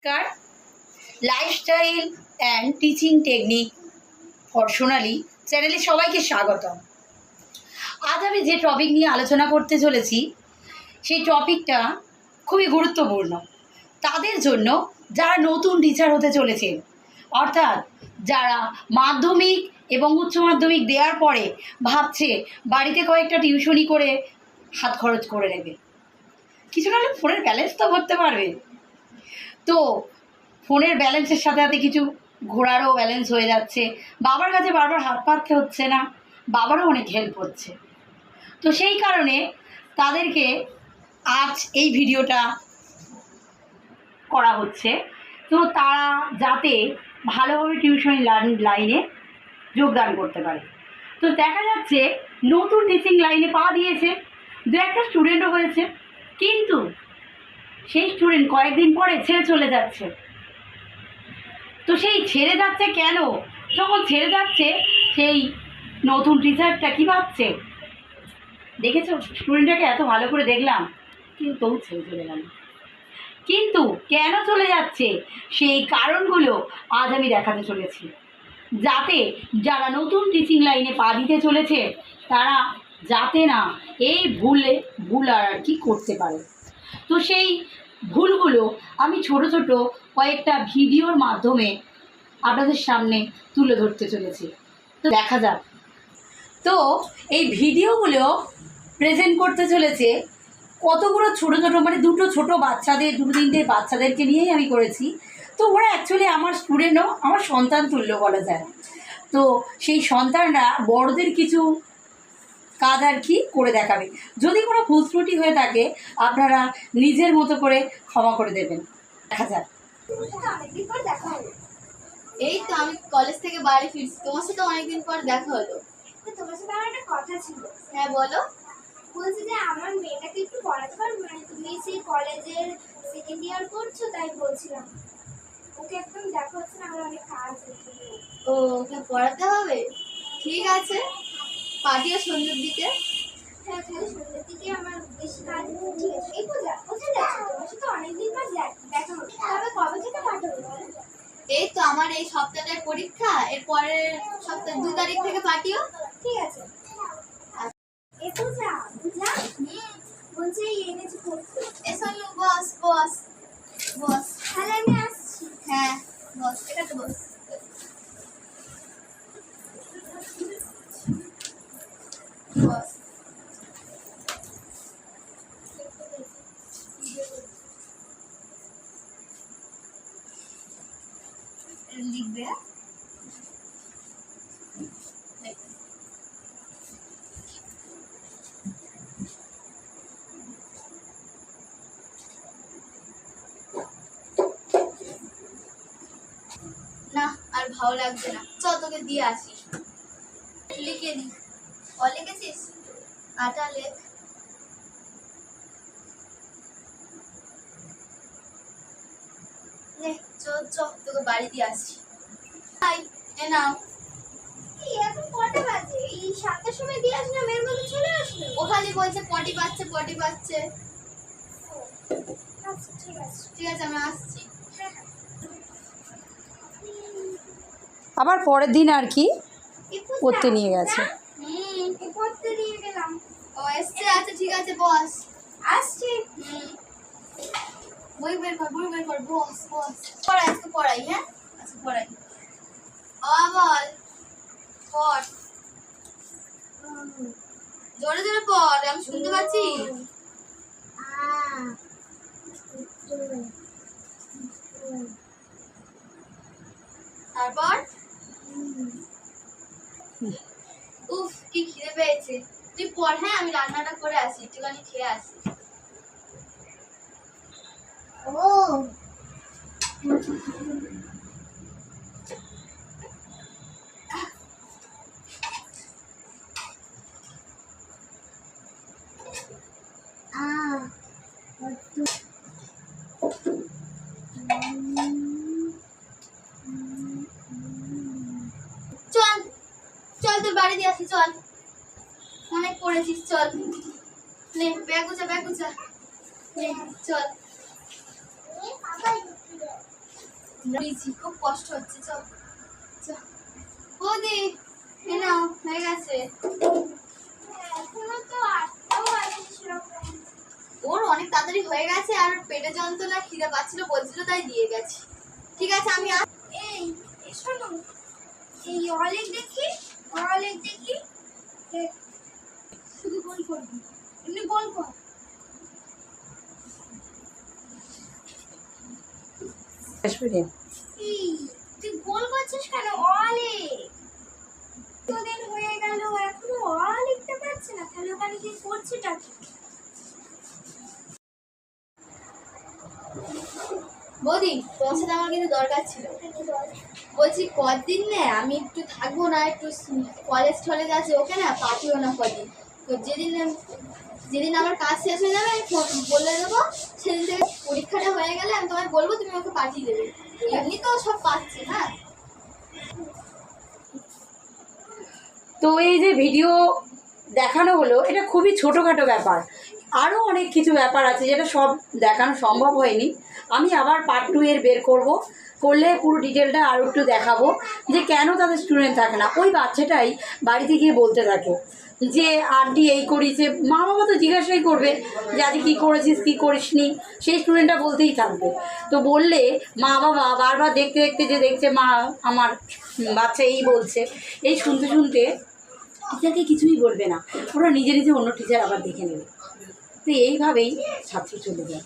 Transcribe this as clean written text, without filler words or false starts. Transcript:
নমস্কার। Lifestyle and teaching technique for Sonali চ্যানেলে সবাইকে স্বাগতম। আজ আমি যে টপিক নিয়ে আলোচনা করতে চলেছি সেই টপিকটা খুবই গুরুত্বপূর্ণ তাদের জন্য যারা নতুন টিচার হতে চলেছে, অর্থাৎ যারা মাধ্যমিক এবং উচ্চ মাধ্যমিক দেওয়ার পরে ভাবছে বাড়িতে কয়েকটা টিউশনি করে হাত খরচ করে নেবে, কিছু নাহলে ফোনের ব্যালেন্স তো ভরতে পারবে। তো ফোনের ব্যালেন্সের সাথে সাথে কিছু ঘোরারও ব্যালেন্স হয়ে যাচ্ছে, বাবার কাছে বারবার হাত পাততে হচ্ছে না, বাবারও অনেক হেল্প হচ্ছে। তো সেই কারণে তাদেরকে আজ এই ভিডিওটা করা হচ্ছে, তো তারা যাতে ভালোভাবে টিউশন লাইনে যোগদান করতে পারে। তো দেখা যাচ্ছে নতুন টিচিং লাইনে পা দিয়েছে, দু একটা স্টুডেন্টও হয়েছে, কিন্তু সেই স্টুডেন্ট কয়েকদিন পরে ছেড়ে চলে যাচ্ছে। তো সেই ছেড়ে যাচ্ছে কেন? যখন ছেড়ে যাচ্ছে সেই নতুন টিচারটা কী ভাবছে, দেখেছো স্টুডেন্টটাকে এত ভালো করে দেখলাম কিন্তু তবু ছেড়ে চলে গেল। কিন্তু কেন চলে যাচ্ছে সেই কারণগুলো আজ আমি দেখাতে চলেছি, যাতে যারা নতুন টিচিং লাইনে পা দিতে চলেছে তারা যাতে না এই ভুল আর কি করতে পারে। তো সেই ভুলগুলো আমি ছোট ছোট কয়েকটা ভিডিওর মাধ্যমে আপনাদের সামনে তুলে ধরতে চলেছি। তো দেখা যাক। তো এই ভিডিওগুলো প্রেজেন্ট করতে চলেছে কতগুলো ছোট ছোট, মানে দুটো তিনটে বাচ্চাদেরকে নিয়েই আমি করেছি। তো ওরা অ্যাকচুয়ালি আমার স্টুডেন্টও, আমার সন্তান তুল্য বলা যায়। তো সেই সন্তানরা বড়দের কিছু কাজ আর কি করে দেখাবে। যদি কোনো ভুল ত্রুটি হয়ে থাকে আপনারা নিজের মতো করে ক্ষমা করে দেবেন। দেখা যাক। এই তো আমি কলেজ থেকে বাড়ি ফিরছি, তোমার সাথে অনেকদিন পর দেখা হলো। তোমার সাথে আমার একটা কথা ছিল। হ্যাঁ বলো। বলছি যে আমার মেয়েটাকে একটু পড়াতে পারবে? মানে তুমি সেই কলেজের সেকেন্ড ইয়ার করছো, তাই বলছিলাম। ওকে একদম দেখা হচ্ছে না, আমার অনেক কাজ হচ্ছে। ও, ওকে পড়াতে হবে, ঠিক আছে। পাঠিয়ে সন্ধ্যের দিকে। হ্যাঁ, তাহলে সন্ধ্যের দিকে আমার বেশি কাজ আছে। ঠিক আছে, এই পূজা কোথায় যাচ্ছ? তোমার সাথে অনেকদিন পর দেখা হলো, তবে কবে থেকে পাঠাবো? এই তো আমার এই সপ্তাহটার পরীক্ষা, এর পরের সপ্তাহ 2 তারিখ থেকে পাঠিও। ঠিক আছে। এই পূজা পূজা বলছি এনেছি করতে। এসো বস বস বস। তাহলে আমি আসছি। হ্যাঁ বস, এটা তো বস। বস লিখবে। না আর ভালো লাগছে না, চ তোকে দিয়ে আসি। লিখে নি। লিখেছিস? আটা লেখ। নে চ চ, তোকে বাড়ি দিয়ে আসি। এ নাও। এই এখন কটা বাজে? এই 7টার সময় দিয়ে আসলাম, এর মধ্যে চলে আসলো। ও খালি বলছে পটি পাচ্ছে পটি পাচ্ছে। আচ্ছা ঠিক আছে। ঠিক আছে, আমি আসছি। আবার পরের দিন আর কি এই পূজা, পড়তে নিয়ে গেছে। এই পড়তে নিয়ে গেলাম। ও এসছে, আচ্ছা ঠিক আছে বস। আসছি। বই বের কর বস বস। পড়াই, আজকে পড়াই। হ্যাঁ আজকে পড়াই। বল পড়, জোরে জোরে পড়, আমি শুনতে পাচ্ছি। তারপর উফ কি খিদে পেয়েছে। তুই পড়, হ্যাঁ আমি রান্নাটা করে আসি, একটুখানি খেয়ে আসি। ও চল চল তোর বাড়ি দিয়ে আসি, চল অনেক পড়েছিস, চল নে ব্যাগ গুছা নে চল। দিয়েছি, খুব কষ্ট হচ্ছে। চল চল বৌদি, এ নাও হয়ে গেছে। এখনো তো 8টাও বাজেনি সেরকম। ওর অনেক তাড়াতাড়ি হয়ে গেছে, আর পেটে যন্ত্রণা খিদে পাচ্ছিল বলছিল, তাই দিয়ে গেছি। ঠিক আছে আমি এই শোনো, এই অলেক দেখি, অলেক দেখি, দেখ, শুধু গোল করবি, এমনি গোল কর। এই তুই গোল করছিস কেন? অলেক তোদের হয়ে গেল, এখনো লিখতে পারছে না, তাহলে ওখানে কি করছিটা কি? বৌদি, তোমার সাথে আমার কিন্তু দরকার ছিল। বলছি কদিন না আমি একটু থাকবো না, একটু কলেজ টলেজ আছে, ওকে না পাঠিও না কদিন। তো যেদিন আমার কাজ শেষ হয়ে যাবে আমি বলে দেবো, সেদিন থেকে পরীক্ষাটা হয়ে গেলে আমি তোমায় বলবো, তুমি ওকে পাঠিয়ে দেবে। এমনি তো সব পাচ্ছে, হ্যাঁ। তো এই যে ভিডিও দেখানো হলো, এটা খুবই ছোটোখাটো ব্যাপার। আরও অনেক কিছু ব্যাপার আছে যেটা সব দেখানো সম্ভব হয়নি। আমি আবার পার্ট 2 এর বের করলে পুরো ডিটেলটা আরও একটু দেখাবো যে কেন তাদের স্টুডেন্ট থাকে না। ওই বাচ্চাটাই বাড়িতে গিয়ে বলতে থাকে যে আন্টি এই করিছে, মা বাবা তো জিজ্ঞাসাই করবে যে আজ কী করেছিস কী করিসনি, সেই স্টুডেন্টটা বলতেই থাকবে। তো বললে মা বাবা বারবার দেখতে দেখতে যে দেখছে মা আমার বাচ্চা এই বলছে, এই শুনতে শুনতে টিচারকে কিছুই বলবে না, ওরা নিজে নিজে অন্য টিচার আবার দেখে নেবে। তো এইভাবেই ছাত্র চলে যায়।